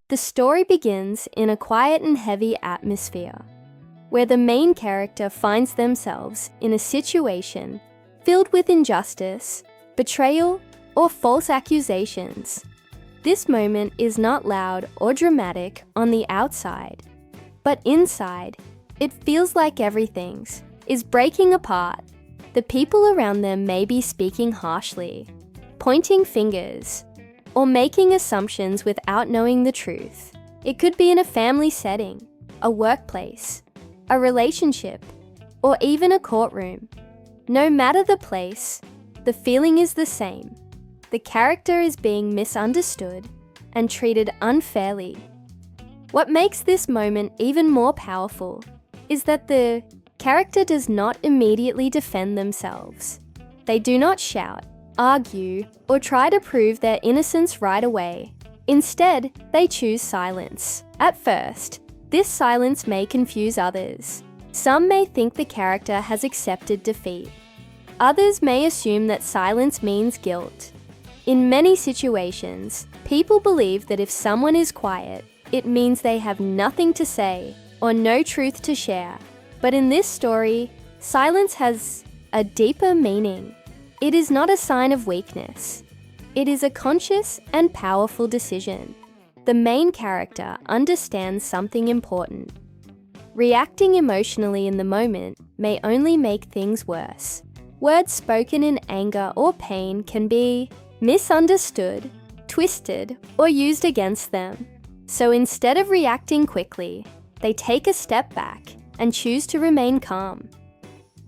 The story begins in a quiet and heavy atmosphere, where the main character finds themselves in a situation filled with injustice, betrayal, or false accusations. This moment is not loud or dramatic on the outside, but inside, it feels like everything is breaking apart. The people around them may be speaking harshly, pointing fingers, or making assumptions without knowing the truth. It could be in a family setting, a workplace, a relationship, or even a courtroom. No matter the place, the feeling is the same. The character is being misunderstood and treated unfairly. What makes this moment even more powerful is that the character does not immediately defend themselves. They do not shout, argue, or try to prove their innocence right away. Instead, they choose silence. At first, this silence may confuse others. Some may think the character has accepted defeat. Others may assume that silence means guilt. In many situations, people believe that if someone is quiet, it means they have nothing to say or no truth to share. But in this story, silence has a deeper meaning. It is not a sign of weakness. It is a conscious and powerful decision. The main character understands something important. Reacting emotionally in the moment may only make things worse. Words spoken in anger or pain can be misunderstood, twisted, or used against them. So instead of reacting quickly, they take a step back and choose to remain calm.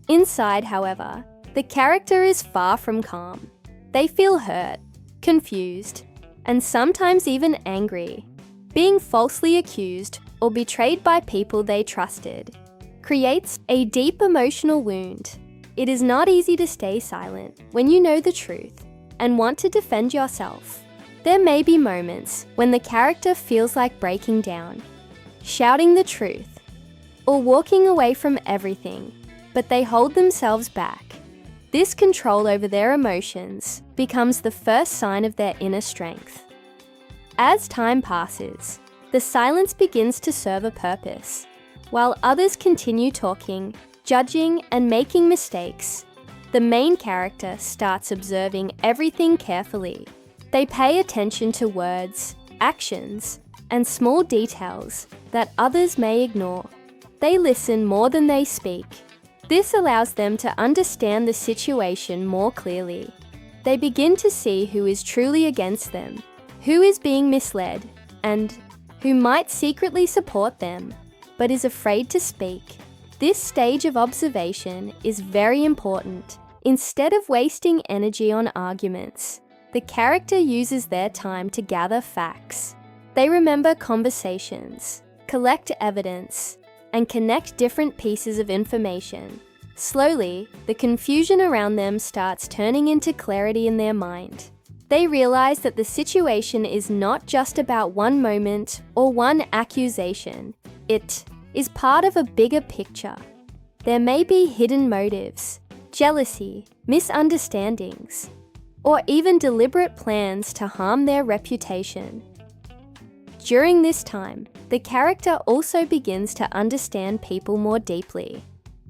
Inside, however, the character is far from calm. They feel hurt, confused, and sometimes even angry. Being falsely accused or betrayed by people they trusted creates a deep emotional wound. It is not easy to stay silent when you know the truth and want to defend yourself. There may be moments when the character feels like breaking down, shouting the truth, or walking away from everything, but they hold themselves back. This control over their emotions becomes the first sign of their inner strength. As time passes, the silence begins to serve a purpose. While others continue talking, judging, and making mistakes, the main character starts observing everything carefully. They pay attention to words, actions, and small details that others may ignore. They listen more than they speak. This allows them to understand the situation more clearly. They begin to see who is truly against them, who is being misled, and who might secretly support them, but is afraid to speak. This stage of observation is very important. Instead of wasting energy on arguments, the character uses their time to gather facts. They remember conversations, collect evidence, and connect different pieces of information. Slowly, the confusion around them starts turning into clarity in their mind. They realize that the situation is not just about one moment or one accusation. It is part of a bigger picture. There may be hidden motives, jealousy, misunderstandings, or even deliberate plans to harm their reputation. During this time, the character also begins to understand people more deeply.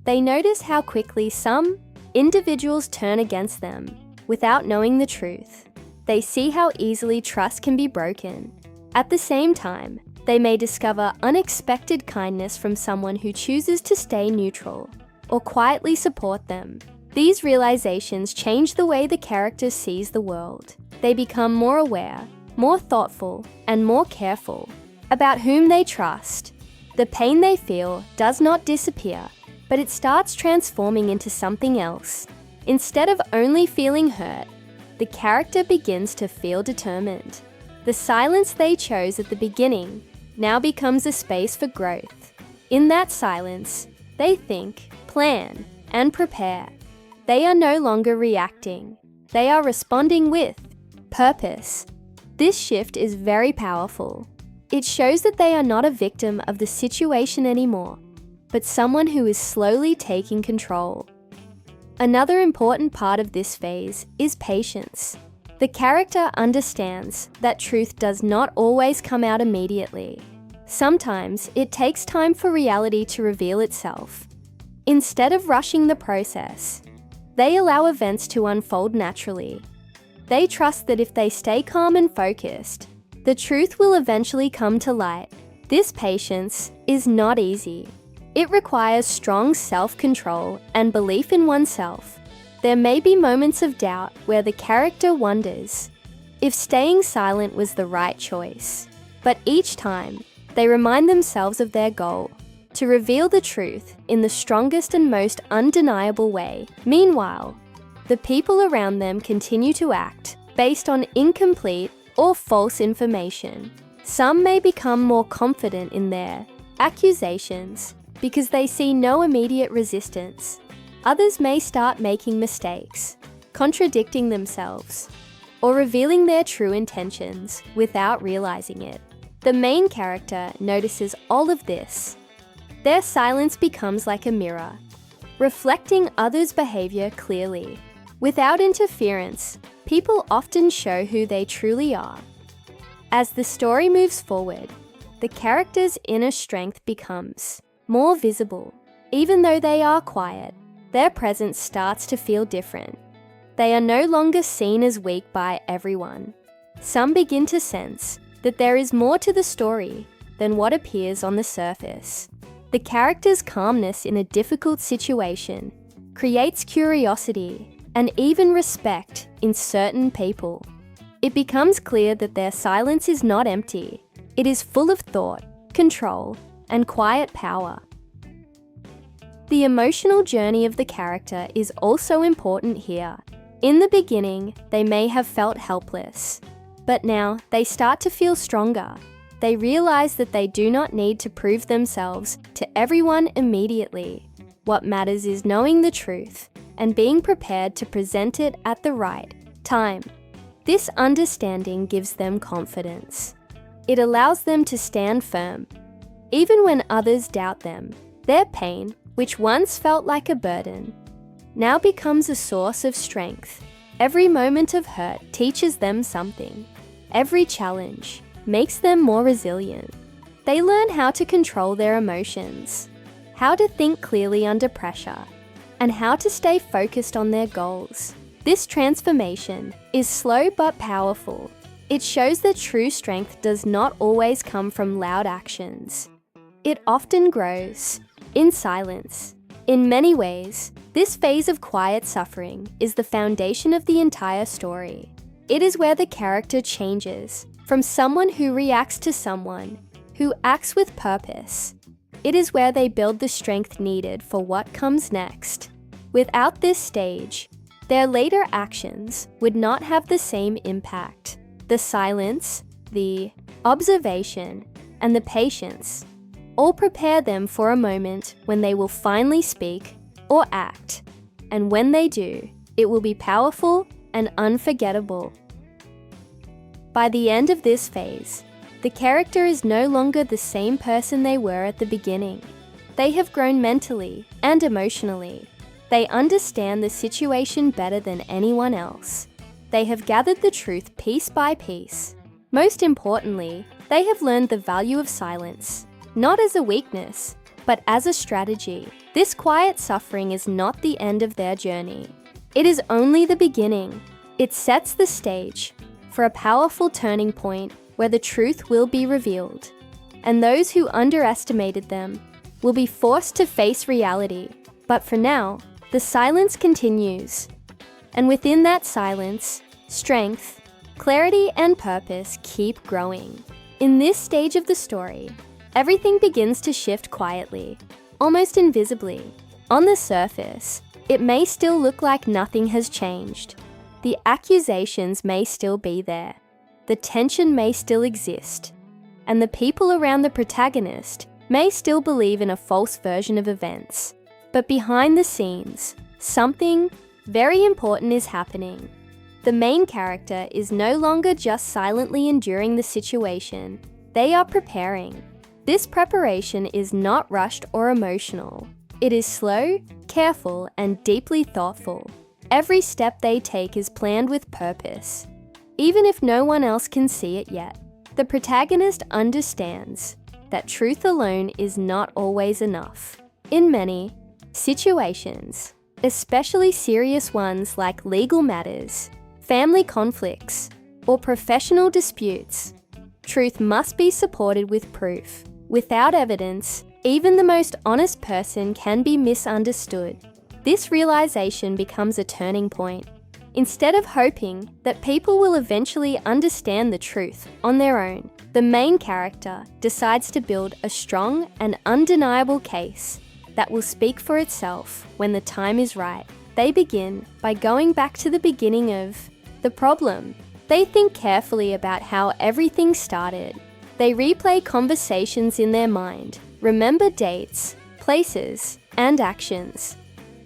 They notice how quickly some individuals turn against them without knowing the truth. They see how easily trust can be broken. At the same time, they may discover unexpected kindness from someone who chooses to stay neutral or quietly support them. These realizations change the way the character sees the world. They become more aware, more thoughtful, and more careful about whom they trust. The pain they feel does not disappear, but it starts transforming into something else. Instead of only feeling hurt, the character begins to feel determined. The silence they chose at the beginning now becomes a space for growth. In that silence, they think, plan, and prepare. They are no longer reacting. They are responding with purpose. This shift is very powerful. It shows that they are not a victim of the situation anymore, but someone who is slowly taking control. Another important part of this phase is patience. The character understands that truth does not always come out immediately. Sometimes it takes time for reality to reveal itself. Instead of rushing the process, they allow events to unfold naturally. They trust that if they stay calm and focused, the truth will eventually come to light. This patience is not easy. It requires strong self-control and belief in oneself. There may be moments of doubt where the character wonders if staying silent was the right choice. But each time, they remind themselves of their goal, to reveal the truth in the strongest and most undeniable way. Meanwhile, the people around them continue to act based on incomplete or false information. Some may become more confident in their accusations because they see no immediate resistance. Others may start making mistakes, contradicting themselves, or revealing their true intentions without realizing it. The main character notices all of this. Their silence becomes like a mirror, reflecting others' behavior clearly. Without interference, people often show who they truly are. As the story moves forward, the character's inner strength becomes more visible. Even though they are quiet, their presence starts to feel different. They are no longer seen as weak by everyone. Some begin to sense that there is more to the story than what appears on the surface. The character's calmness in a difficult situation creates curiosity and even respect in certain people. It becomes clear that their silence is not empty. It is full of thought, control, and quiet power. The emotional journey of the character is also important here. In the beginning, they may have felt helpless, but now they start to feel stronger. They realize that they do not need to prove themselves to everyone immediately. What matters is knowing the truth and being prepared to present it at the right time. This understanding gives them confidence. It allows them to stand firm, even when others doubt them. Their pain, which once felt like a burden, now becomes a source of strength. Every moment of hurt teaches them something. Every challenge makes them more resilient. They learn how to control their emotions, how to think clearly under pressure, and how to stay focused on their goals. This transformation is slow but powerful. It shows that true strength does not always come from loud actions. It often grows in silence. In many ways, this phase of quiet suffering is the foundation of the entire story. It is where the character changes from someone who reacts to someone who acts with purpose. It is where they build the strength needed for what comes next. Without this stage, their later actions would not have the same impact. The silence, the observation, and the patience all prepare them for a moment when they will finally speak or act. And when they do, it will be powerful and unforgettable. By the end of this phase, the character is no longer the same person they were at the beginning. They have grown mentally and emotionally. They understand the situation better than anyone else. They have gathered the truth piece by piece. Most importantly, they have learned the value of silence, not as a weakness, but as a strategy. This quiet suffering is not the end of their journey. It is only the beginning. It sets the stage for a powerful turning point where the truth will be revealed, and those who underestimated them will be forced to face reality. But for now, the silence continues, and within that silence, strength, clarity, and purpose keep growing. In this stage of the story, everything begins to shift quietly, almost invisibly. On the surface, it may still look like nothing has changed. The accusations may still be there. The tension may still exist. And the people around the protagonist may still believe in a false version of events. But behind the scenes, something very important is happening. The main character is no longer just silently enduring the situation. They are preparing. This preparation is not rushed or emotional. It is slow, careful, and deeply thoughtful. Every step they take is planned with purpose. even if no one else can see it yet. The protagonist understands that truth alone is not always enough. In many situations, especially serious ones like legal matters, family conflicts, or professional disputes, truth must be supported with proof. Without evidence, even the most honest person can be misunderstood. This realization becomes a turning point. Instead of hoping that people will eventually understand the truth on their own, the main character decides to build a strong and undeniable case that will speak for itself when the time is right. They begin by going back to the beginning of the problem. They think carefully about how everything started. They replay conversations in their mind, remember dates, places, and actions.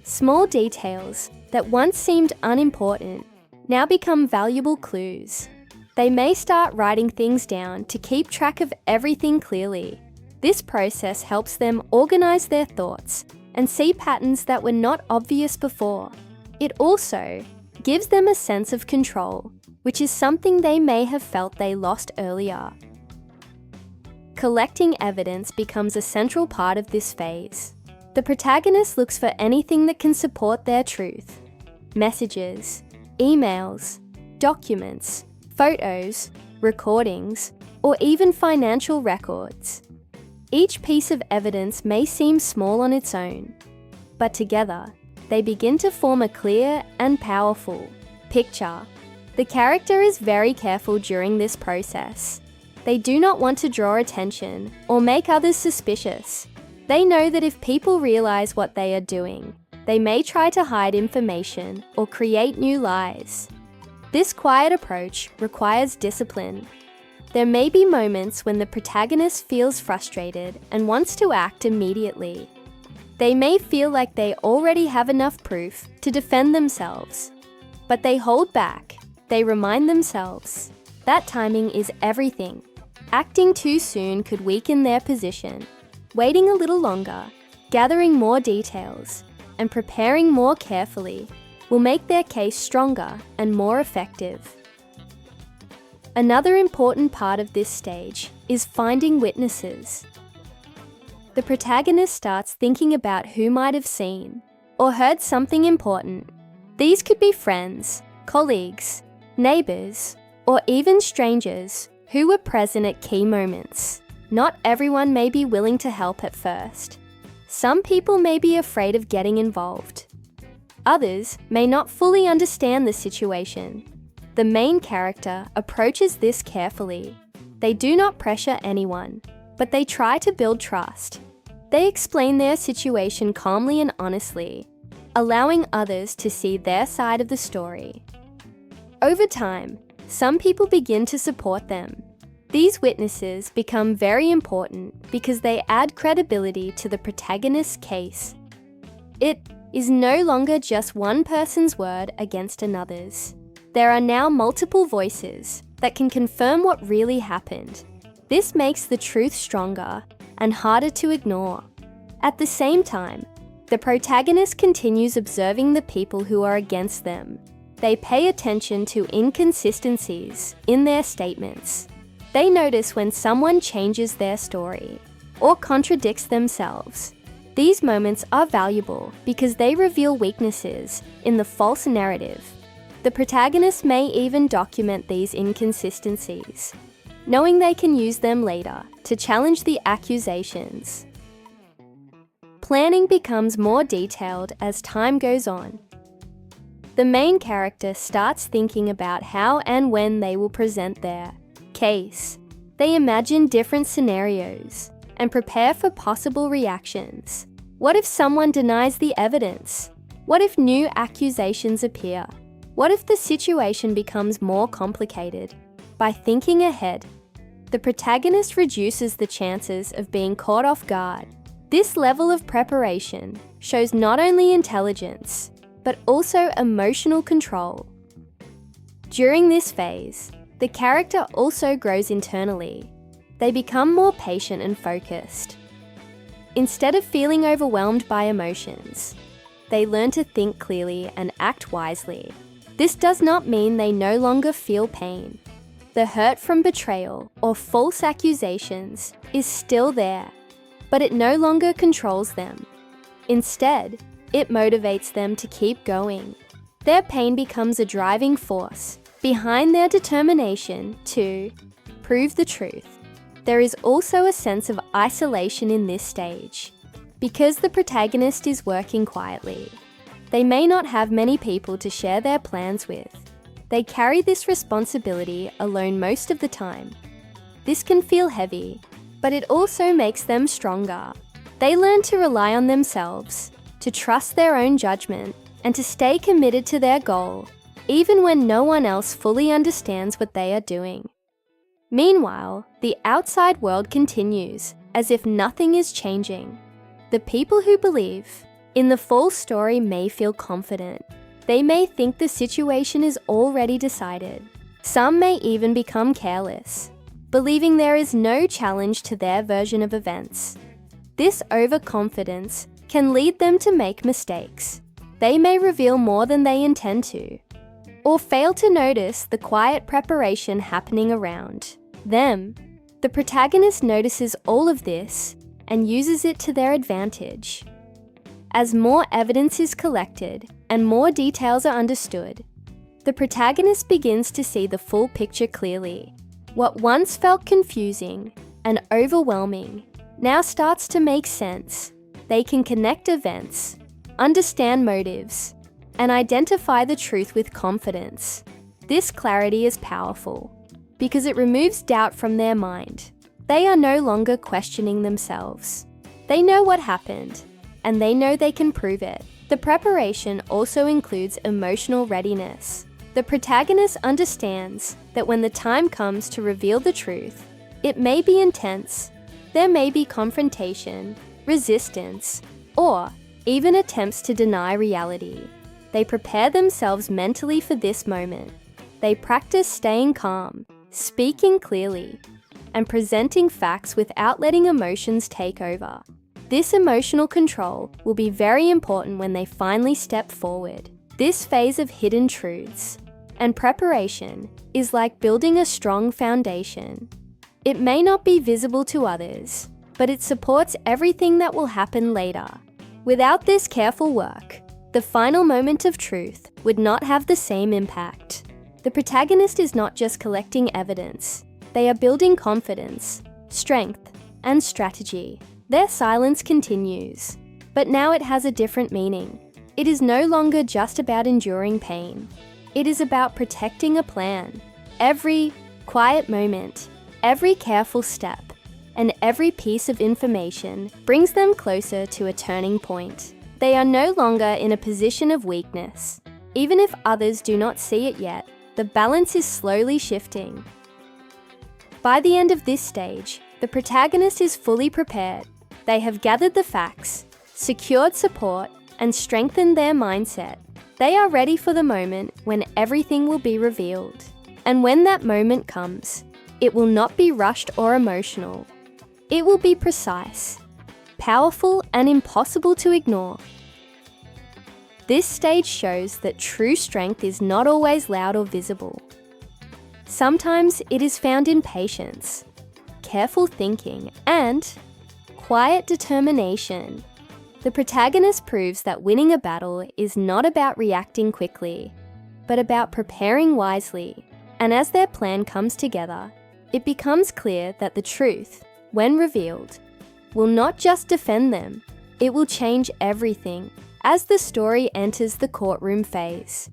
Small details that once seemed unimportant now become valuable clues. They may start writing things down to keep track of everything clearly. This process helps them organize their thoughts and see patterns that were not obvious before. It also gives them a sense of control, which is something they may have felt they lost earlier. Collecting evidence becomes a central part of this phase. The protagonist looks for anything that can support their truth. Messages, emails, documents, photos, recordings, or even financial records. Each piece of evidence may seem small on its own, but together, they begin to form a clear and powerful picture. The character is very careful during this process. They do not want to draw attention or make others suspicious. They know that if people realize what they are doing, they may try to hide information or create new lies. This quiet approach requires discipline. There may be moments when the protagonist feels frustrated and wants to act immediately. They may feel like they already have enough proof to defend themselves, but they hold back. They remind themselves that timing is everything. Acting too soon could weaken their position. Waiting a little longer, gathering more details, and preparing more carefully will make their case stronger and more effective. Another important part of this stage is finding witnesses. The protagonist starts thinking about who might have seen or heard something important. These could be friends, colleagues, neighbors, or even strangers who were present at key moments. Not everyone may be willing to help at first. Some people may be afraid of getting involved. Others may not fully understand the situation. The main character approaches this carefully. They do not pressure anyone, but they try to build trust. They explain their situation calmly and honestly, allowing others to see their side of the story. Over time, some people begin to support them. These witnesses become very important because they add credibility to the protagonist's case. It is no longer just one person's word against another's. There are now multiple voices that can confirm what really happened. This makes the truth stronger and harder to ignore. At the same time, the protagonist continues observing the people who are against them. They pay attention to inconsistencies in their statements. They notice when someone changes their story or contradicts themselves. These moments are valuable because they reveal weaknesses in the false narrative. The protagonist may even document these inconsistencies, knowing they can use them later to challenge the accusations. Planning becomes more detailed as time goes on. The main character starts thinking about how and when they will present their case. They imagine different scenarios and prepare for possible reactions. What if someone denies the evidence? What if new accusations appear? What if the situation becomes more complicated? By thinking ahead, the protagonist reduces the chances of being caught off guard. This level of preparation shows not only intelligence, but also emotional control. During this phase, the character also grows internally. They become more patient and focused. Instead of feeling overwhelmed by emotions, they learn to think clearly and act wisely. This does not mean they no longer feel pain. The hurt from betrayal or false accusations is still there, but it no longer controls them. Instead, it motivates them to keep going. Their pain becomes a driving force behind their determination to prove the truth. There is also a sense of isolation in this stage. Because the protagonist is working quietly, they may not have many people to share their plans with. They carry this responsibility alone most of the time. This can feel heavy, but it also makes them stronger. They learn to rely on themselves, to trust their own judgment, and to stay committed to their goal, even when no one else fully understands what they are doing. Meanwhile, the outside world continues, as if nothing is changing. The people who believe in the full story may feel confident. They may think the situation is already decided. Some may even become careless, believing there is no challenge to their version of events. This overconfidence can lead them to make mistakes. They may reveal more than they intend to, or fail to notice the quiet preparation happening around them. The protagonist notices all of this and uses it to their advantage. As more evidence is collected and more details are understood, the protagonist begins to see the full picture clearly. What once felt confusing and overwhelming now starts to make sense. They can connect events, understand motives, and identify the truth with confidence. This clarity is powerful because it removes doubt from their mind. They are no longer questioning themselves. They know what happened, and they know they can prove it. The preparation also includes emotional readiness. The protagonist understands that when the time comes to reveal the truth, it may be intense. There may be confrontation, resistance, or even attempts to deny reality. They prepare themselves mentally for this moment. They practice staying calm, speaking clearly, and presenting facts without letting emotions take over. This emotional control will be very important when they finally step forward. This phase of hidden truths and preparation is like building a strong foundation. It may not be visible to others, but it supports everything that will happen later. Without this careful work, the final moment of truth would not have the same impact. The protagonist is not just collecting evidence. They are building confidence, strength, and strategy. Their silence continues, but now it has a different meaning. It is no longer just about enduring pain. It is about protecting a plan. Every quiet moment, every careful step, and every piece of information brings them closer to a turning point. They are no longer in a position of weakness. Even if others do not see it yet, the balance is slowly shifting. By the end of this stage, the protagonist is fully prepared. They have gathered the facts, secured support, and strengthened their mindset. They are ready for the moment when everything will be revealed. And when that moment comes, it will not be rushed or emotional. It will be precise, powerful, and impossible to ignore. This stage shows that true strength is not always loud or visible. Sometimes it is found in patience, careful thinking, and quiet determination. The protagonist proves that winning a battle is not about reacting quickly, but about preparing wisely. And as their plan comes together, it becomes clear that the truth, when revealed, will not just defend them, it will change everything. As the story enters the courtroom phase,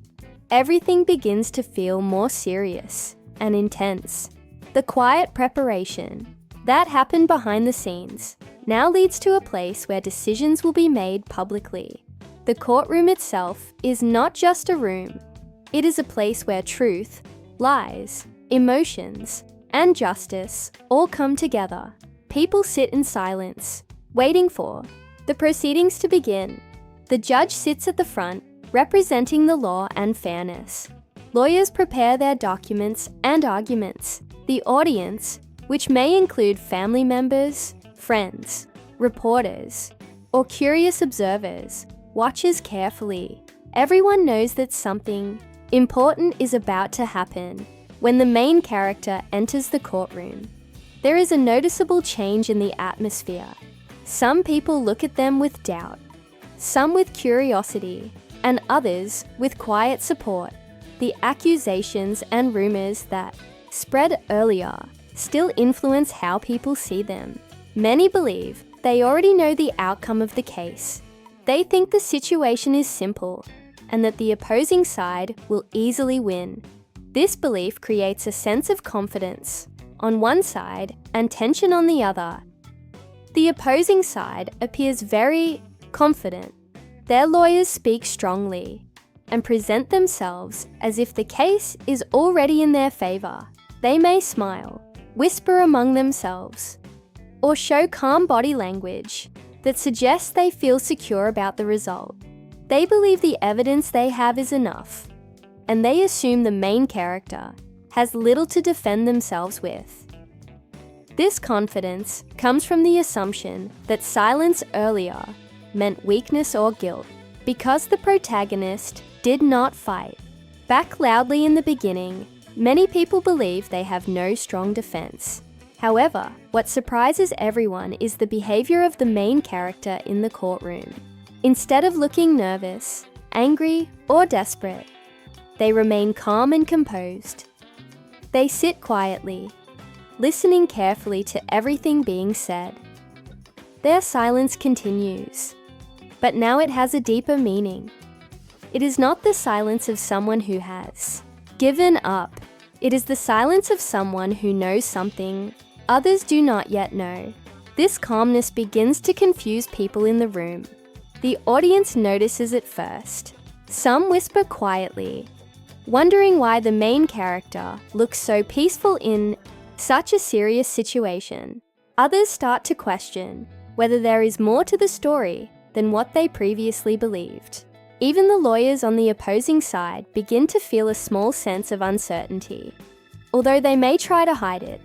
everything begins to feel more serious and intense. The quiet preparation that happened behind the scenes now leads to a place where decisions will be made publicly. The courtroom itself is not just a room. It is a place where truth, lies, emotions, and justice all come together. People sit in silence, waiting for the proceedings to begin. The judge sits at the front, representing the law and fairness. Lawyers prepare their documents and arguments. The audience, which may include family members, friends, reporters, or curious observers, watches carefully. Everyone knows that something important is about to happen when the main character enters the courtroom. There is a noticeable change in the atmosphere. Some people look at them with doubt, some with curiosity, and others with quiet support. The accusations and rumors that spread earlier still influence how people see them. Many believe they already know the outcome of the case. They think the situation is simple and that the opposing side will easily win. This belief creates a sense of confidence on one side and tension on the other. The opposing side appears very confident. Their lawyers speak strongly and present themselves as if the case is already in their favor. They may smile, whisper among themselves, or show calm body language that suggests they feel secure about the result. They believe the evidence they have is enough, and they assume the main character has little to defend themselves with. This confidence comes from the assumption that silence earlier meant weakness or guilt, because the protagonist did not fight back loudly in the beginning. Many people believe they have no strong defense. However, what surprises everyone is the behavior of the main character in the courtroom. Instead of looking nervous, angry, or desperate, they remain calm and composed. They sit quietly, listening carefully to everything being said. Their silence continues, but now it has a deeper meaning. It is not the silence of someone who has given up. It is the silence of someone who knows something others do not yet know. This calmness begins to confuse people in the room. The audience notices it first. Some whisper quietly, wondering why the main character looks so peaceful in such a serious situation. Others start to question whether there is more to the story than what they previously believed. Even the lawyers on the opposing side begin to feel a small sense of uncertainty. Although they may try to hide it,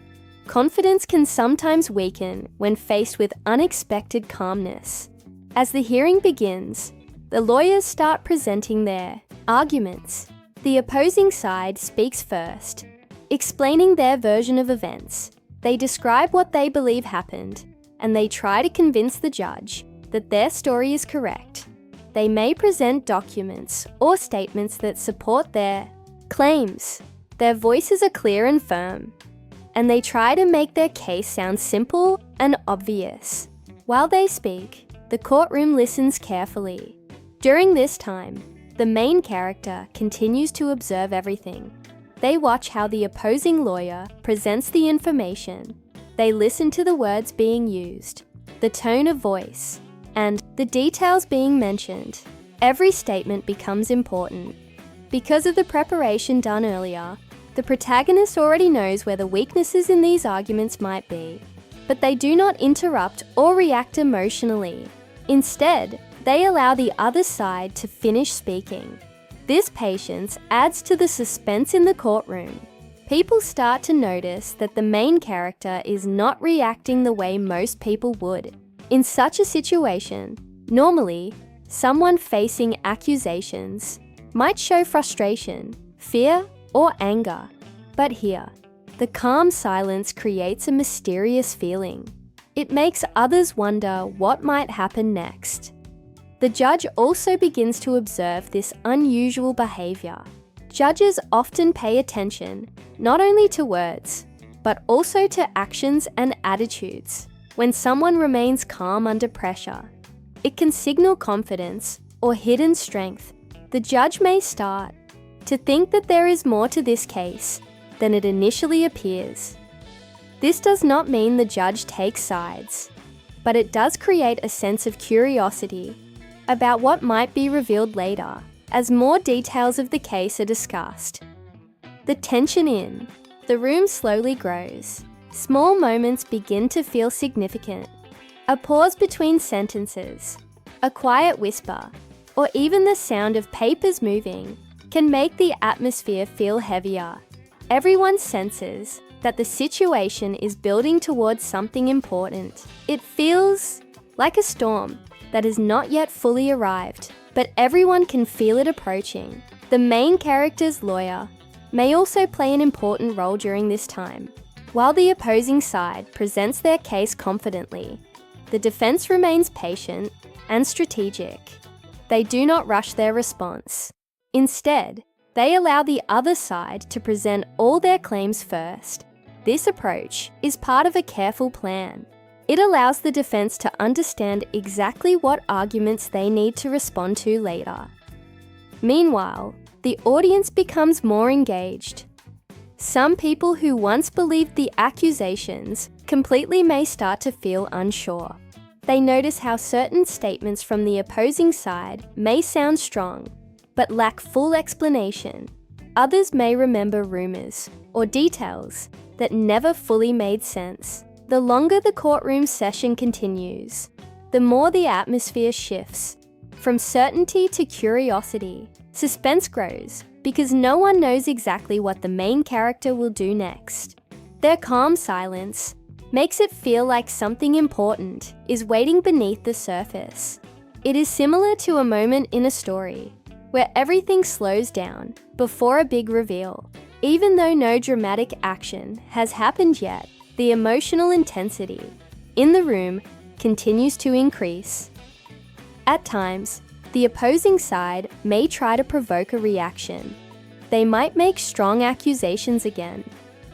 confidence can sometimes weaken when faced with unexpected calmness. As the hearing begins, the lawyers start presenting their arguments. The opposing side speaks first, explaining their version of events. They describe what they believe happened, and they try to convince the judge that their story is correct. They may present documents or statements that support their claims. Their voices are clear and firm, and they try to make their case sound simple and obvious. While they speak, the courtroom listens carefully. During this time, the main character continues to observe everything. They watch how the opposing lawyer presents the information. They listen to the words being used, the tone of voice, and the details being mentioned. Every statement becomes important. Because of the preparation done earlier, the protagonist already knows where the weaknesses in these arguments might be, but they do not interrupt or react emotionally. Instead, they allow the other side to finish speaking. This patience adds to the suspense in the courtroom. People start to notice that the main character is not reacting the way most people would. In such a situation, normally, someone facing accusations might show frustration, fear, or anger. But here, the calm silence creates a mysterious feeling. It makes others wonder what might happen next. The judge also begins to observe this unusual behavior. Judges often pay attention not only to words, but also to actions and attitudes. When someone remains calm under pressure, it can signal confidence or hidden strength. The judge may start to think that there is more to this case than it initially appears. This does not mean the judge takes sides, but it does create a sense of curiosity about what might be revealed later as more details of the case are discussed. The tension in the room slowly grows. Small moments begin to feel significant. A pause between sentences, a quiet whisper, or even the sound of papers moving can make the atmosphere feel heavier. Everyone senses that the situation is building towards something important. It feels like a storm that has not yet fully arrived, but everyone can feel it approaching. The main character's lawyer may also play an important role during this time. While the opposing side presents their case confidently, the defense remains patient and strategic. They do not rush their response. Instead, they allow the other side to present all their claims first. This approach is part of a careful plan. It allows the defense to understand exactly what arguments they need to respond to later. Meanwhile, the audience becomes more engaged. Some people who once believed the accusations completely may start to feel unsure. They notice how certain statements from the opposing side may sound strong, but lack full explanation. Others may remember rumors or details that never fully made sense. The longer the courtroom session continues, the more the atmosphere shifts. From certainty to curiosity, suspense grows because no one knows exactly what the main character will do next. Their calm silence makes it feel like something important is waiting beneath the surface. It is similar to a moment in a story where everything slows down before a big reveal. Even though no dramatic action has happened yet, the emotional intensity in the room continues to increase. At times, the opposing side may try to provoke a reaction. They might make strong accusations again,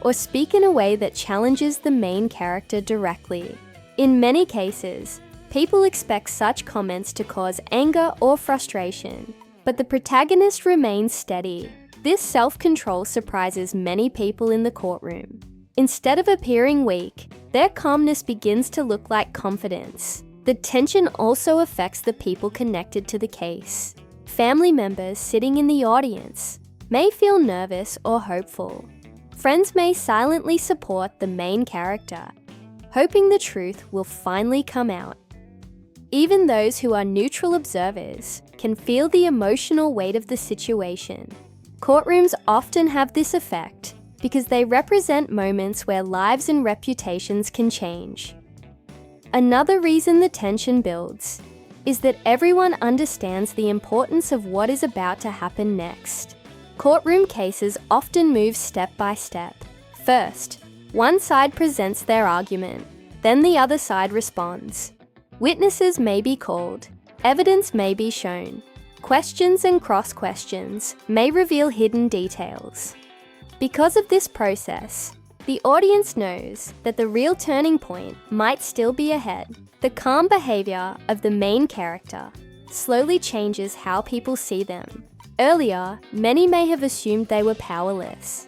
or speak in a way that challenges the main character directly. In many cases, people expect such comments to cause anger or frustration, but the protagonist remains steady. This self-control surprises many people in the courtroom. Instead of appearing weak, their calmness begins to look like confidence. The tension also affects the people connected to the case. Family members sitting in the audience may feel nervous or hopeful. Friends may silently support the main character, hoping the truth will finally come out. Even those who are neutral observers can feel the emotional weight of the situation. Courtrooms often have this effect because they represent moments where lives and reputations can change. Another reason the tension builds is that everyone understands the importance of what is about to happen next. Courtroom cases often move step by step. First, one side presents their argument, then the other side responds. Witnesses may be called, evidence may be shown. Questions and cross-questions may reveal hidden details. Because of this process, the audience knows that the real turning point might still be ahead. The calm behavior of the main character slowly changes how people see them. Earlier, many may have assumed they were powerless.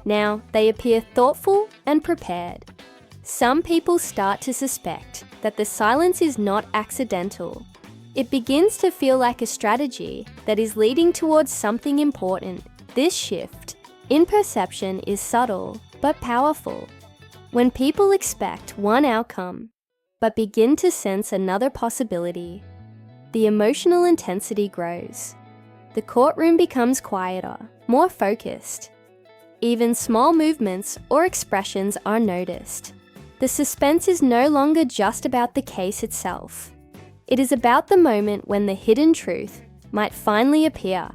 Now, they appear thoughtful and prepared. Some people start to suspect that the silence is not accidental. It begins to feel like a strategy that is leading towards something important. This shift in perception is subtle but powerful. When people expect one outcome but begin to sense another possibility, the emotional intensity grows. The courtroom becomes quieter, more focused. Even small movements or expressions are noticed. The suspense is no longer just about the case itself. It is about the moment when the hidden truth might finally appear.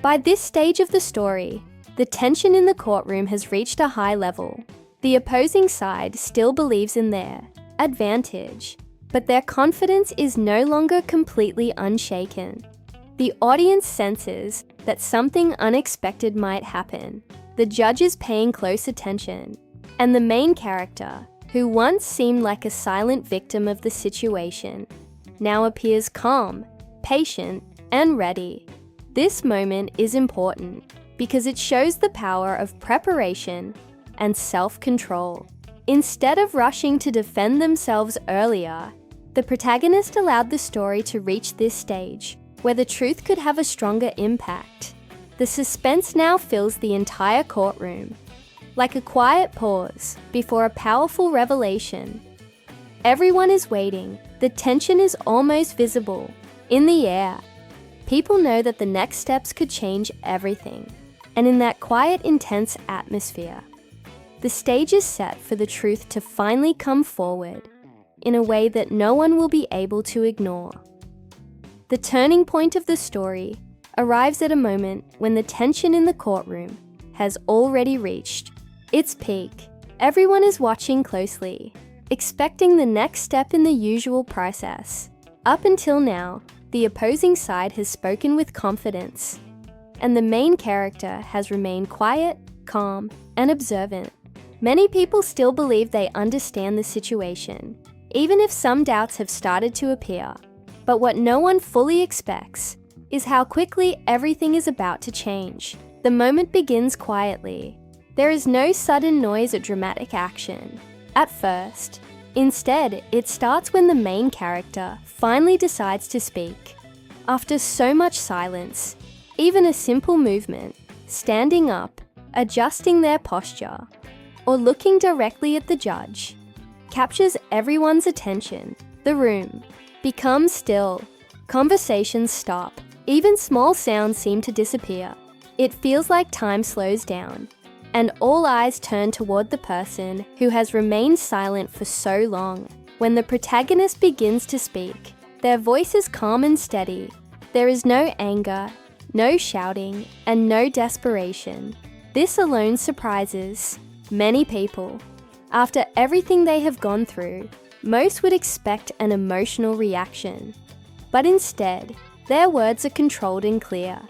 By this stage of the story, the tension in the courtroom has reached a high level. The opposing side still believes in their advantage, but their confidence is no longer completely unshaken. The audience senses that something unexpected might happen. The judge is paying close attention, and the main character, who once seemed like a silent victim of the situation, now appears calm, patient, and ready. This moment is important because it shows the power of preparation and self-control. Instead of rushing to defend themselves earlier, the protagonist allowed the story to reach this stage, where the truth could have a stronger impact. The suspense now fills the entire courtroom, like a quiet pause before a powerful revelation. Everyone is waiting. The tension is almost visible, in the air. People know that the next steps could change everything. And in that quiet, intense atmosphere, the stage is set for the truth to finally come forward in a way that no one will be able to ignore. The turning point of the story arrives at a moment when the tension in the courtroom has already reached its peak. Everyone is watching closely, expecting the next step in the usual process. Up until now, the opposing side has spoken with confidence, and the main character has remained quiet, calm, and observant. Many people still believe they understand the situation, even if some doubts have started to appear. But what no one fully expects is how quickly everything is about to change. The moment begins quietly. There is no sudden noise or dramatic action at first. Instead, it starts when the main character finally decides to speak. After so much silence, even a simple movement, standing up, adjusting their posture, or looking directly at the judge, captures everyone's attention. The room becomes still. Conversations stop. Even small sounds seem to disappear. It feels like time slows down, and all eyes turn toward the person who has remained silent for so long. When the protagonist begins to speak, their voice is calm and steady. There is no anger, no shouting, and no desperation. This alone surprises many people. After everything they have gone through, most would expect an emotional reaction. But instead, their words are controlled and clear.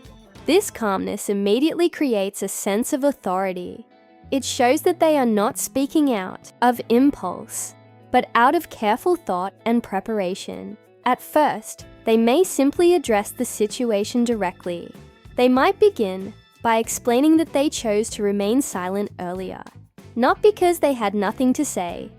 This calmness immediately creates a sense of authority. It shows that they are not speaking out of impulse, but out of careful thought and preparation. At first, they may simply address the situation directly. They might begin by explaining that they chose to remain silent earlier, not because they had nothing to say,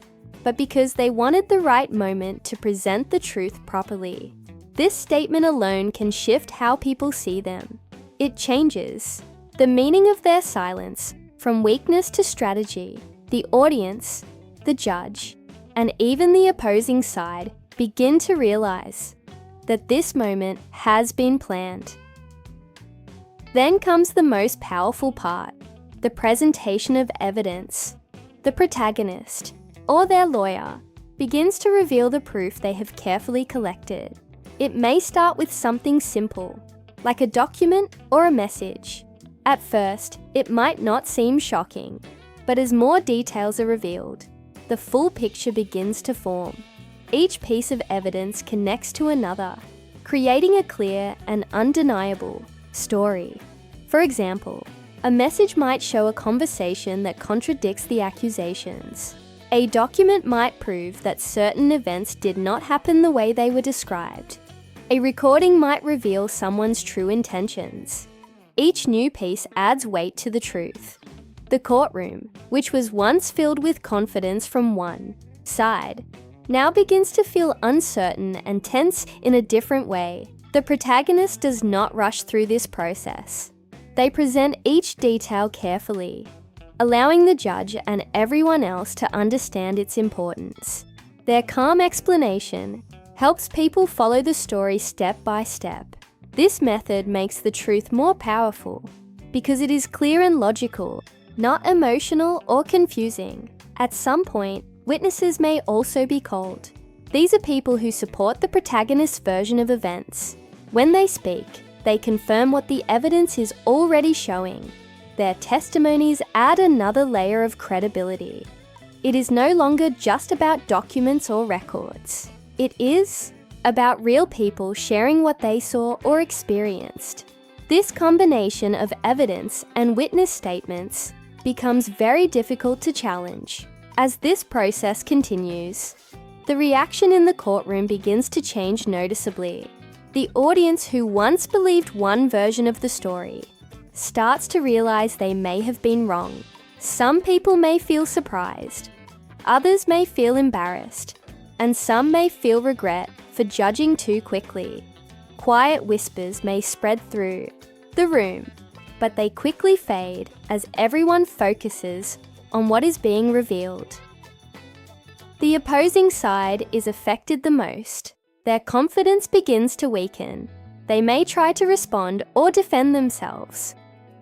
but because they wanted the right moment to present the truth properly. This statement alone can shift how people see them. It changes the meaning of their silence from weakness to strategy. The audience, the judge, and even the opposing side begin to realize that this moment has been planned. Then comes the most powerful part, the presentation of evidence. The protagonist, or their lawyer, begins to reveal the proof they have carefully collected. It may start with something simple, like a document or a message. At first, it might not seem shocking, but as more details are revealed, the full picture begins to form. Each piece of evidence connects to another, creating a clear and undeniable story. For example, a message might show a conversation that contradicts the accusations. A document might prove that certain events did not happen the way they were described. A recording might reveal someone's true intentions. Each new piece adds weight to the truth. The courtroom, which was once filled with confidence from one side, now begins to feel uncertain and tense in a different way. The protagonist does not rush through this process. They present each detail carefully, allowing the judge and everyone else to understand its importance. Their calm explanation helps people follow the story step by step. This method makes the truth more powerful because it is clear and logical, not emotional or confusing. At some point, witnesses may also be called. These are people who support the protagonist's version of events. When they speak, they confirm what the evidence is already showing. Their testimonies add another layer of credibility. It is no longer just about documents or records. It is about real people sharing what they saw or experienced. This combination of evidence and witness statements becomes very difficult to challenge. As this process continues, the reaction in the courtroom begins to change noticeably. The audience who once believed one version of the story starts to realize they may have been wrong. Some people may feel surprised, others may feel embarrassed, and some may feel regret for judging too quickly. Quiet whispers may spread through the room, but they quickly fade as everyone focuses on what is being revealed. The opposing side is affected the most. Their confidence begins to weaken. They may try to respond or defend themselves,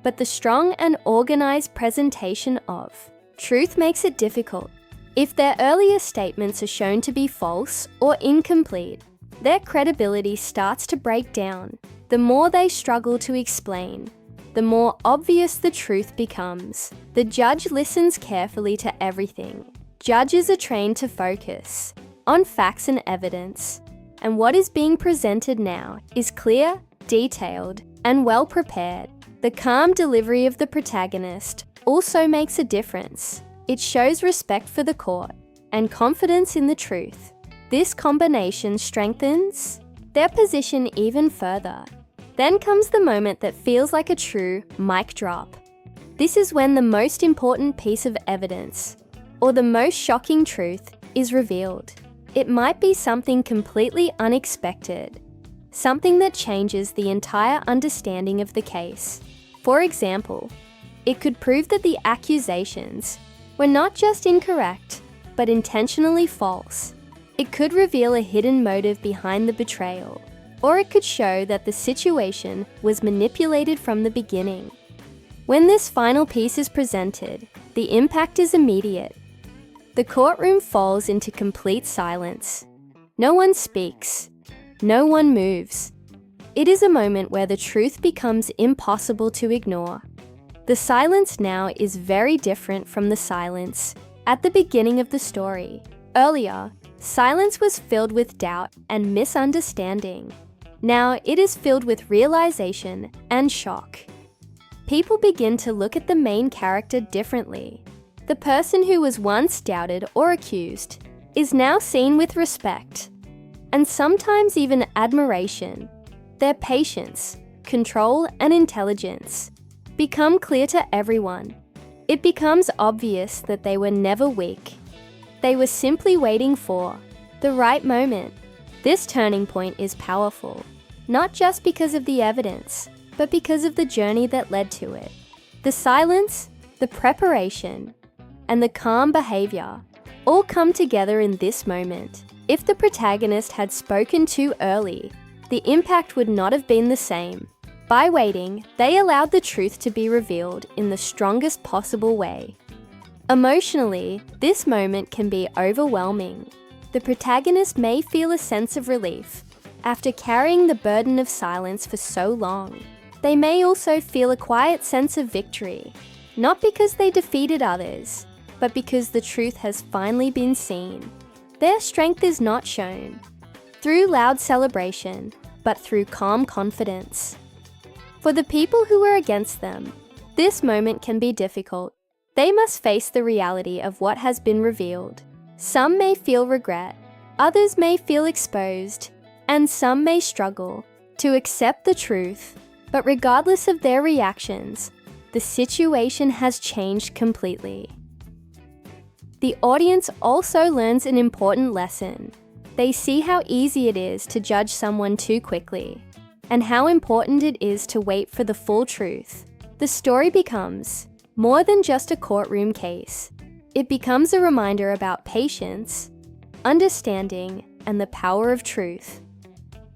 but the strong and organized presentation of truth makes it difficult. If their earlier statements are shown to be false or incomplete, their credibility starts to break down. The more they struggle to explain, the more obvious the truth becomes. The judge listens carefully to everything. Judges are trained to focus on facts and evidence, and what is being presented now is clear, detailed, and well prepared. The calm delivery of the protagonist also makes a difference. It shows respect for the court and confidence in the truth. This combination strengthens their position even further. Then comes the moment that feels like a true mic drop. This is when the most important piece of evidence, or the most shocking truth, is revealed. It might be something completely unexpected, something that changes the entire understanding of the case. For example, it could prove that the accusations were not just incorrect, but intentionally false. It could reveal a hidden motive behind the betrayal, or it could show that the situation was manipulated from the beginning. When this final piece is presented, the impact is immediate. The courtroom falls into complete silence. No one speaks. No one moves. It is a moment where the truth becomes impossible to ignore. The silence now is very different from the silence at the beginning of the story. Earlier, silence was filled with doubt and misunderstanding. Now it is filled with realization and shock. People begin to look at the main character differently. The person who was once doubted or accused is now seen with respect, and sometimes even admiration. Their patience, control, and intelligence become clear to everyone. It becomes obvious that they were never weak. They were simply waiting for the right moment. This turning point is powerful, not just because of the evidence, but because of the journey that led to it. The silence, the preparation, and the calm behavior all come together in this moment. If the protagonist had spoken too early, the impact would not have been the same. By waiting, they allowed the truth to be revealed in the strongest possible way. Emotionally, this moment can be overwhelming. The protagonist may feel a sense of relief after carrying the burden of silence for so long. They may also feel a quiet sense of victory, not because they defeated others, but because the truth has finally been seen. Their strength is not shown through loud celebration, but through calm confidence. For the people who were against them, this moment can be difficult. They must face the reality of what has been revealed. Some may feel regret, others may feel exposed, and some may struggle to accept the truth. But regardless of their reactions, the situation has changed completely. The audience also learns an important lesson. They see how easy it is to judge someone too quickly, and how important it is to wait for the full truth. The story becomes more than just a courtroom case. It becomes a reminder about patience, understanding, and the power of truth.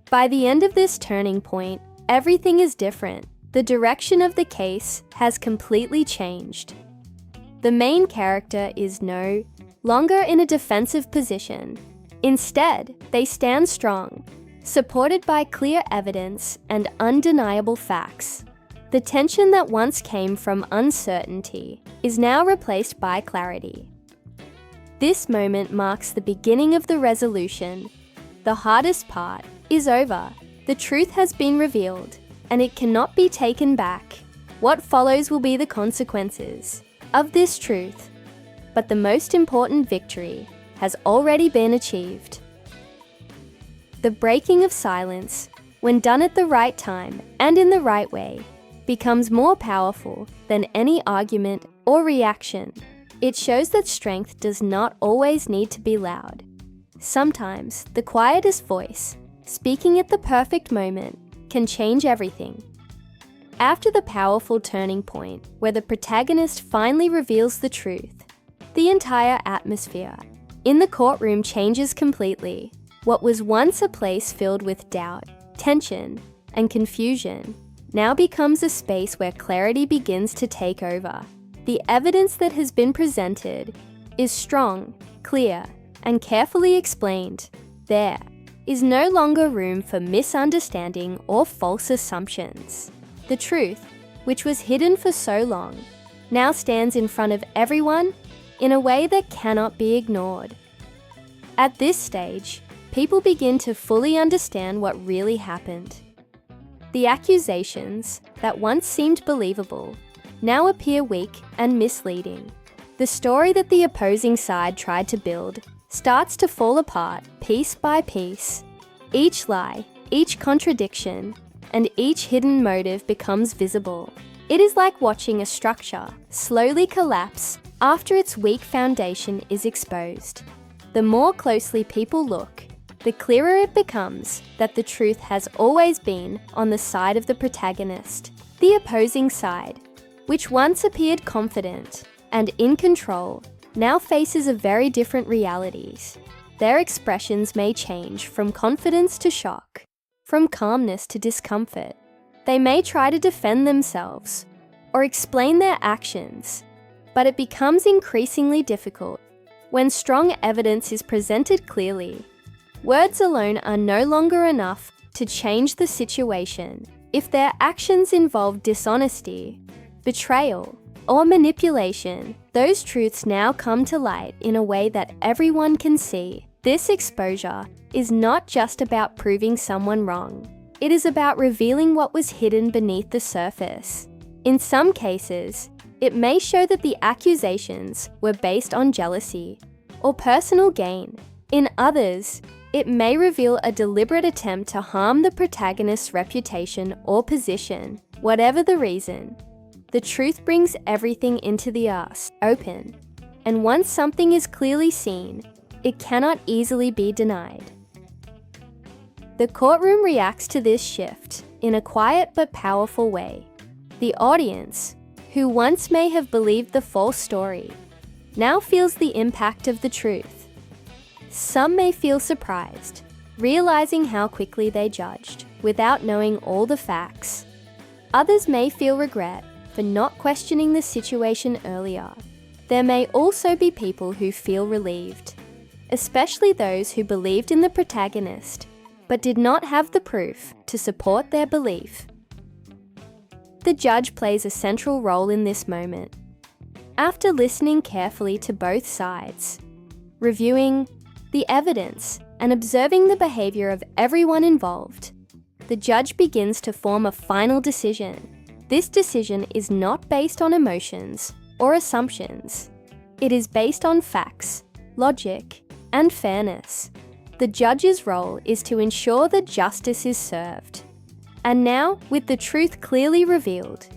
By the end of this turning point, everything is different. The direction of the case has completely changed. The main character is no longer in a defensive position. Instead, they stand strong, supported by clear evidence and undeniable facts. The tension that once came from uncertainty is now replaced by clarity. This moment marks the beginning of the resolution. The hardest part is over. The truth has been revealed, and it cannot be taken back. What follows will be the consequences of this truth, but the most important victory has already been achieved. The breaking of silence, when done at the right time and in the right way, becomes more powerful than any argument or reaction. It shows that strength does not always need to be loud. Sometimes the quietest voice, speaking at the perfect moment, can change everything. After the powerful turning point, where the protagonist finally reveals the truth, the entire atmosphere in the courtroom changes completely. What was once a place filled with doubt, tension, and confusion now becomes a space where clarity begins to take over. The evidence that has been presented is strong, clear, and carefully explained. There, is no longer room for misunderstanding or false assumptions. The truth, which was hidden for so long, now stands in front of everyone in a way that cannot be ignored. At this stage, people begin to fully understand what really happened. The accusations that once seemed believable now appear weak and misleading. The story that the opposing side tried to build starts to fall apart piece by piece. Each lie, each contradiction, and each hidden motive becomes visible. It is like watching a structure slowly collapse after its weak foundation is exposed. The more closely people look, the clearer it becomes that the truth has always been on the side of the protagonist. The opposing side, which once appeared confident and in control, now faces a very different realities. Their expressions may change from confidence to shock, from calmness to discomfort. They may try to defend themselves or explain their actions, but it becomes increasingly difficult when strong evidence is presented clearly. Words alone are no longer enough to change the situation. If their actions involve dishonesty, betrayal, or manipulation, those truths now come to light in a way that everyone can see. This exposure is not just about proving someone wrong. It is about revealing what was hidden beneath the surface. In some cases, it may show that the accusations were based on jealousy or personal gain. In others, it may reveal a deliberate attempt to harm the protagonist's reputation or position. Whatever the reason, the truth brings everything into the open, and once something is clearly seen, it cannot easily be denied. The courtroom reacts to this shift in a quiet but powerful way. The audience, who once may have believed the false story, now feels the impact of the truth. Some may feel surprised, realizing how quickly they judged, without knowing all the facts. Others may feel regret for not questioning the situation earlier. There may also be people who feel relieved, especially those who believed in the protagonist, but did not have the proof to support their belief. The judge plays a central role in this moment. After listening carefully to both sides, reviewing the evidence, and observing the behavior of everyone involved, the judge begins to form a final decision. This decision is not based on emotions or assumptions. It is based on facts, logic, and fairness. The judge's role is to ensure that justice is served. And now, with the truth clearly revealed,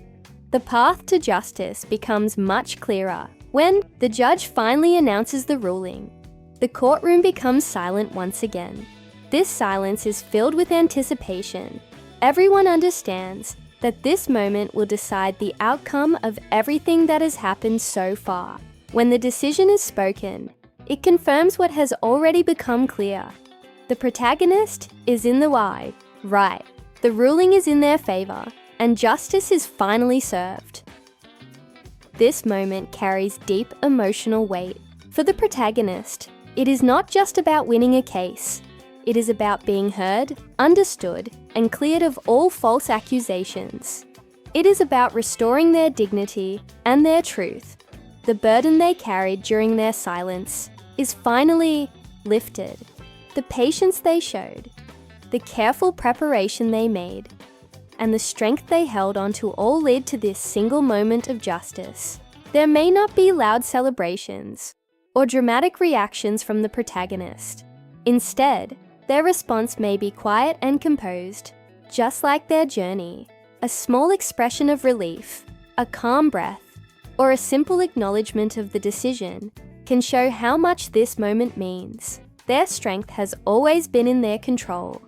the path to justice becomes much clearer. When the judge finally announces the ruling, the courtroom becomes silent once again. This silence is filled with anticipation. Everyone understands that this moment will decide the outcome of everything that has happened so far. When the decision is spoken, it confirms what has already become clear. The protagonist is in the right. The ruling is in their favor, and justice is finally served. This moment carries deep emotional weight. For the protagonist, it is not just about winning a case. It is about being heard, understood, and cleared of all false accusations. It is about restoring their dignity and their truth. The burden they carried during their silence is finally lifted. The patience they showed, the careful preparation they made, and the strength they held on to all lead to this single moment of justice. There may not be loud celebrations or dramatic reactions from the protagonist. Instead, their response may be quiet and composed, just like their journey. A small expression of relief, a calm breath, or a simple acknowledgement of the decision can show how much this moment means. Their strength has always been in their control,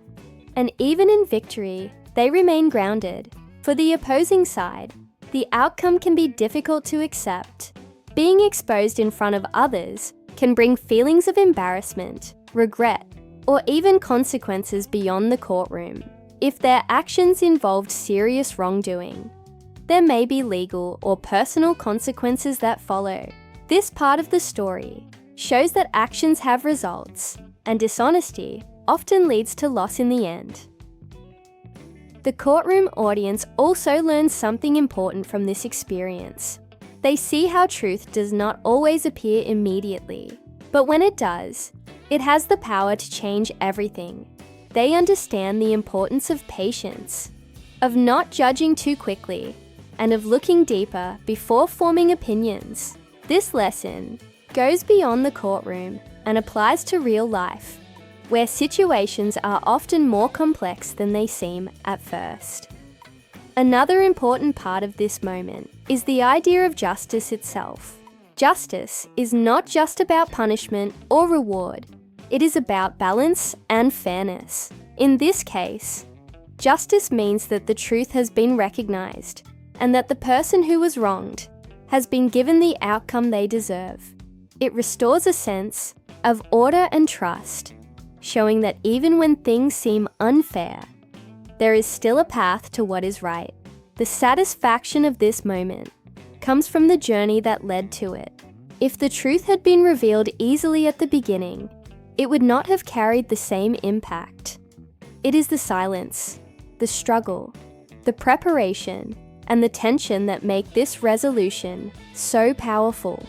and even in victory, they remain grounded. For the opposing side, the outcome can be difficult to accept. Being exposed in front of others can bring feelings of embarrassment, regret, or even consequences beyond the courtroom. If their actions involved serious wrongdoing, there may be legal or personal consequences that follow. This part of the story shows that actions have results, and dishonesty often leads to loss in the end. The courtroom audience also learns something important from this experience. They see how truth does not always appear immediately, but when it does, it has the power to change everything. They understand the importance of patience, of not judging too quickly, and of looking deeper before forming opinions. This lesson goes beyond the courtroom and applies to real life, where situations are often more complex than they seem at first. Another important part of this moment is the idea of justice itself. Justice is not just about punishment or reward. It is about balance and fairness. In this case, justice means that the truth has been recognized and that the person who was wronged has been given the outcome they deserve. It restores a sense of order and trust, showing that even when things seem unfair, there is still a path to what is right. The satisfaction of this moment comes from the journey that led to it. If the truth had been revealed easily at the beginning, it would not have carried the same impact. It is the silence, the struggle, the preparation, and the tension that make this resolution so powerful.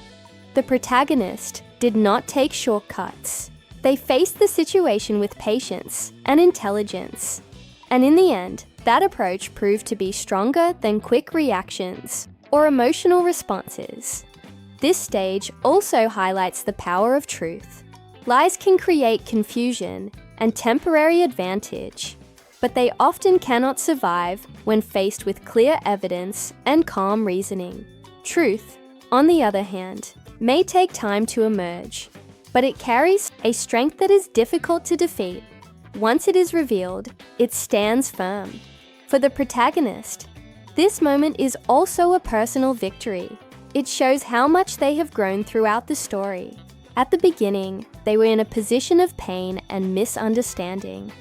The protagonist did not take shortcuts. They faced the situation with patience and intelligence. And in the end, that approach proved to be stronger than quick reactions or emotional responses. This stage also highlights the power of truth. Lies can create confusion and temporary advantage, but they often cannot survive when faced with clear evidence and calm reasoning. Truth, on the other hand, may take time to emerge, but it carries a strength that is difficult to defeat. Once it is revealed, it stands firm. For the protagonist, this moment is also a personal victory. It shows how much they have grown throughout the story. At the beginning, they were in a position of pain and misunderstanding.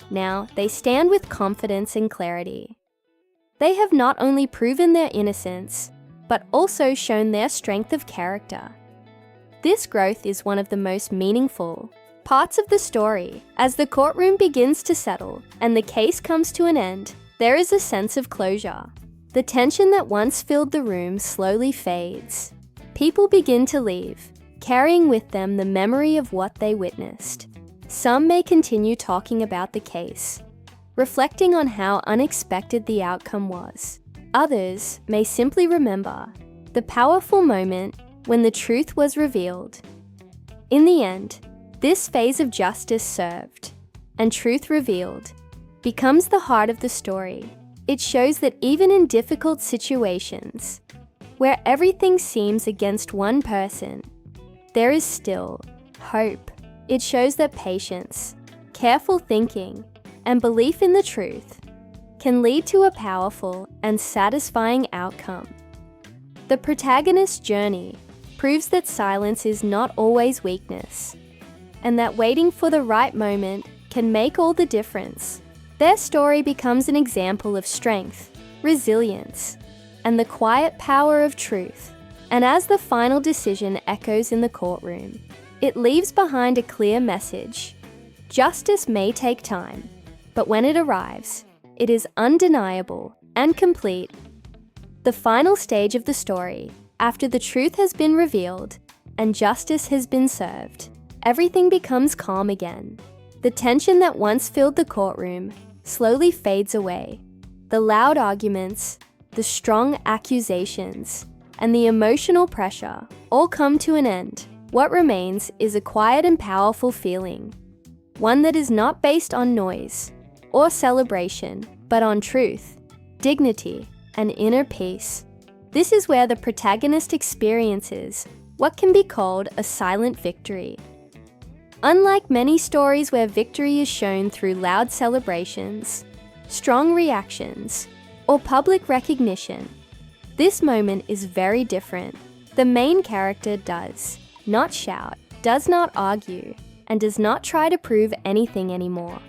Now, they stand with confidence and clarity. They have not only proven their innocence, but also shown their strength of character. This growth is one of the most meaningful parts of the story. As the courtroom begins to settle and the case comes to an end, there is a sense of closure. The tension that once filled the room slowly fades. People begin to leave, carrying with them the memory of what they witnessed. Some may continue talking about the case, reflecting on how unexpected the outcome was. Others may simply remember the powerful moment when the truth was revealed. In the end, this phase of justice served and truth revealed becomes the heart of the story. It shows that even in difficult situations, where everything seems against one person, there is still hope. It shows that patience, careful thinking, and belief in the truth can lead to a powerful and satisfying outcome. The protagonist's journey proves that silence is not always weakness, and that waiting for the right moment can make all the difference. Their story becomes an example of strength, resilience, and the quiet power of truth. And as the final decision echoes in the courtroom, it leaves behind a clear message. Justice may take time, but when it arrives, it is undeniable and complete. The final stage of the story, after the truth has been revealed and justice has been served, everything becomes calm again. The tension that once filled the courtroom slowly fades away. The loud arguments, the strong accusations, and the emotional pressure all come to an end. What remains is a quiet and powerful feeling, one that is not based on noise or celebration, but on truth, dignity, and inner peace. This is where the protagonist experiences what can be called a silent victory. Unlike many stories where victory is shown through loud celebrations, strong reactions, or public recognition, this moment is very different. The main character does not shout, does not argue, and does not try to prove anything anymore.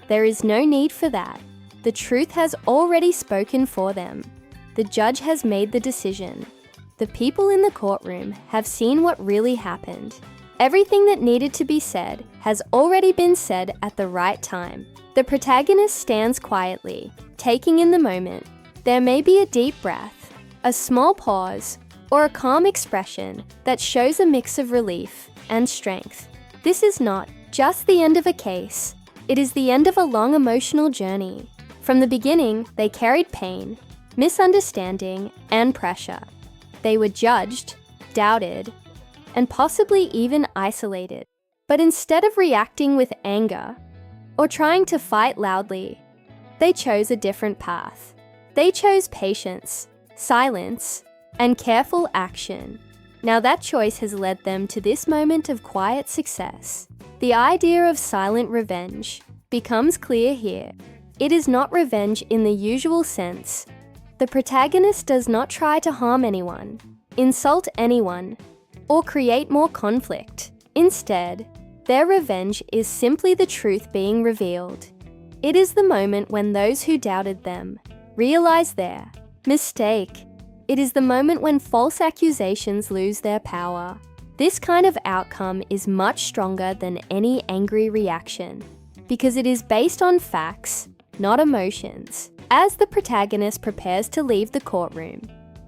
There is no need for that. The truth has already spoken for them. The judge has made the decision. The people in the courtroom have seen what really happened, Everything that needed to be said has already been said at the right time. The protagonist stands quietly, taking in the moment. There may be a deep breath, a small pause, or a calm expression that shows a mix of relief and strength. This is not just the end of a case, it is the end of a long emotional journey. From the beginning, they carried pain, misunderstanding, and pressure. They were judged, doubted, and possibly even isolated. But instead of reacting with anger or trying to fight loudly, they chose a different path. They chose patience, silence, and careful action. Now that choice has led them to this moment of quiet success. The idea of silent revenge becomes clear here. It is not revenge in the usual sense. The protagonist does not try to harm anyone, insult anyone, or create more conflict. Instead, their revenge is simply the truth being revealed. It is the moment when those who doubted them realize their mistake. It is the moment when false accusations lose their power. This kind of outcome is much stronger than any angry reaction, because it is based on facts, not emotions. As the protagonist prepares to leave the courtroom,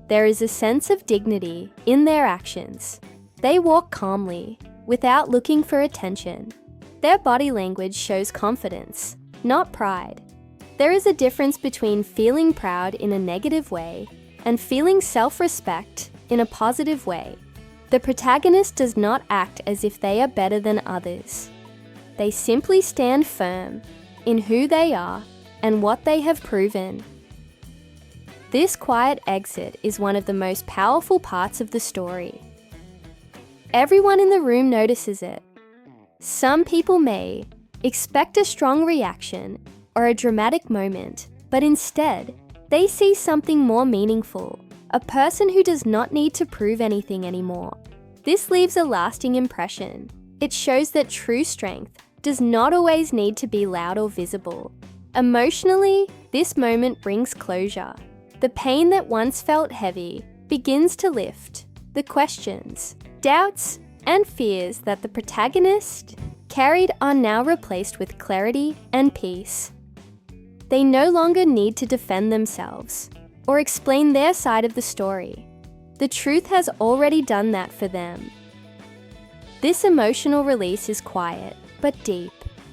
there is a sense of dignity in their actions. They walk calmly, without looking for attention. Their body language shows confidence, not pride. There is a difference between feeling proud in a negative way and feeling self-respect in a positive way. The protagonist does not act as if they are better than others. They simply stand firm in who they are and what they have proven. This quiet exit is one of the most powerful parts of the story. Everyone in the room notices it. Some people may expect a strong reaction or a dramatic moment, but instead, they see something more meaningful, a person who does not need to prove anything anymore. This leaves a lasting impression. It shows that true strength does not always need to be loud or visible. Emotionally, this moment brings closure. The pain that once felt heavy begins to lift. The questions, doubts, and fears that the protagonist carried are now replaced with clarity and peace. They no longer need to defend themselves or explain their side of the story. The truth has already done that for them. This emotional release is quiet, but deep.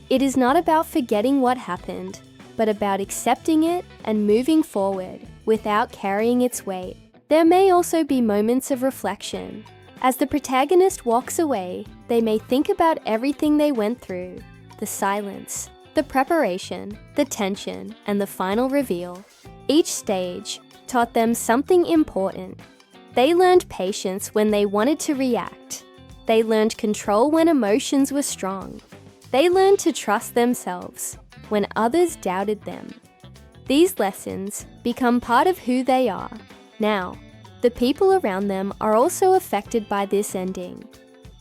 It is not about forgetting what happened, but about accepting it and moving forward without carrying its weight. There may also be moments of reflection. As the protagonist walks away, they may think about everything they went through, the silence, the preparation, the tension, and the final reveal. Each stage taught them something important. They learned patience when they wanted to react. They learned control when emotions were strong. They learned to trust themselves when others doubted them. These lessons become part of who they are. Now, the people around them are also affected by this ending.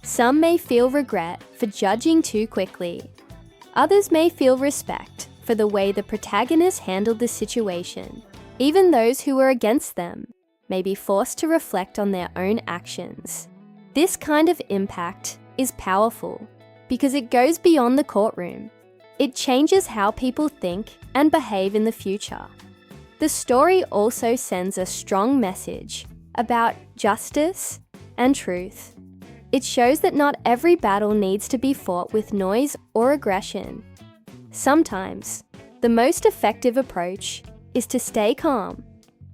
Some may feel regret for judging too quickly. Others may feel respect for the way the protagonist handled the situation. Even those who were against them may be forced to reflect on their own actions. This kind of impact is powerful because it goes beyond the courtroom. It changes how people think and behave in the future. The story also sends a strong message about justice and truth. It shows that not every battle needs to be fought with noise or aggression. Sometimes, the most effective approach is to stay calm,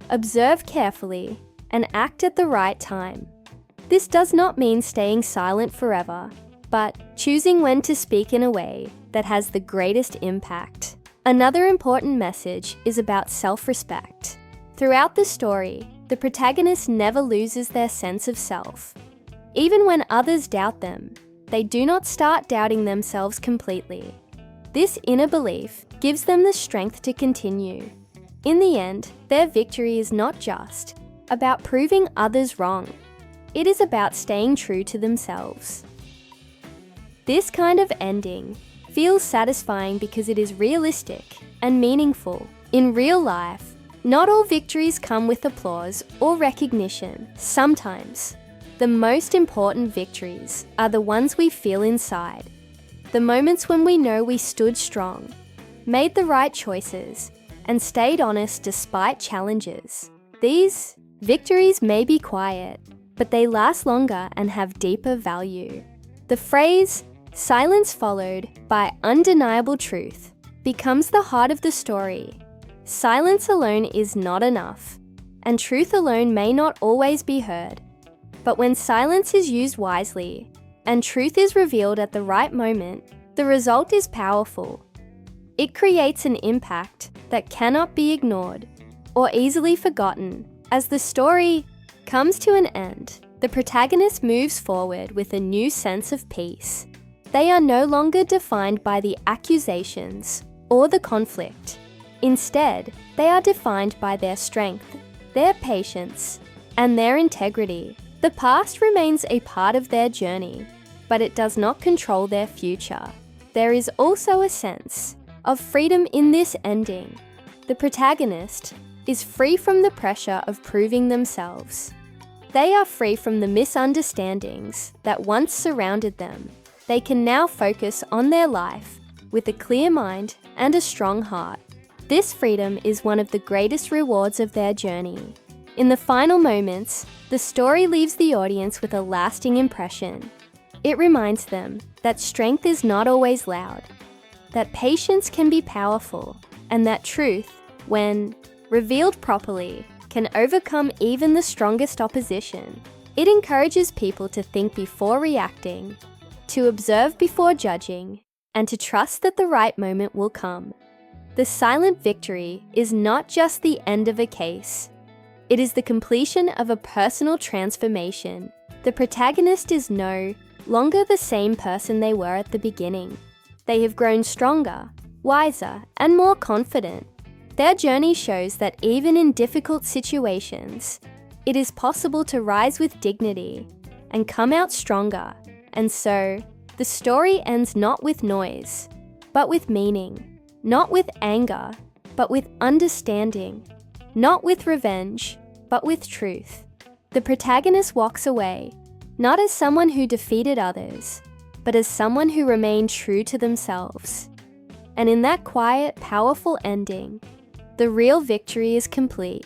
observe carefully, and act at the right time. This does not mean staying silent forever, but choosing when to speak in a way that has the greatest impact. Another important message is about self-respect. Throughout the story, the protagonist never loses their sense of self. Even when others doubt them, they do not start doubting themselves completely. This inner belief gives them the strength to continue. In the end, their victory is not just about proving others wrong. It is about staying true to themselves. This kind of ending feels satisfying because it is realistic and meaningful. In real life, not all victories come with applause or recognition. Sometimes, The most important victories are the ones we feel inside. The moments when we know we stood strong, made the right choices, and stayed honest despite challenges. These victories may be quiet, but they last longer and have deeper value. The phrase, "silence followed by undeniable truth," becomes the heart of the story. Silence alone is not enough, and truth alone may not always be heard. But when silence is used wisely, and truth is revealed at the right moment, the result is powerful. It creates an impact that cannot be ignored or easily forgotten. As the story comes to an end, the protagonist moves forward with a new sense of peace. They are no longer defined by the accusations or the conflict. Instead, they are defined by their strength, their patience, and their integrity. The past remains a part of their journey, but it does not control their future. There is also a sense of freedom in this ending. The protagonist is free from the pressure of proving themselves. They are free from the misunderstandings that once surrounded them. They can now focus on their life with a clear mind and a strong heart. This freedom is one of the greatest rewards of their journey. In the final moments, the story leaves the audience with a lasting impression. It reminds them that strength is not always loud, that patience can be powerful, and that truth, when revealed properly, can overcome even the strongest opposition. It encourages people to think before reacting, to observe before judging, and to trust that the right moment will come. The silent victory is not just the end of a case. It is the completion of a personal transformation. The protagonist is no longer the same person they were at the beginning. They have grown stronger, wiser, and more confident. Their journey shows that even in difficult situations, it is possible to rise with dignity and come out stronger. And so, the story ends not with noise, but with meaning, not with anger, but with understanding, not with revenge, but with truth. The protagonist walks away, not as someone who defeated others, but as someone who remained true to themselves. And in that quiet, powerful ending, the real victory is complete.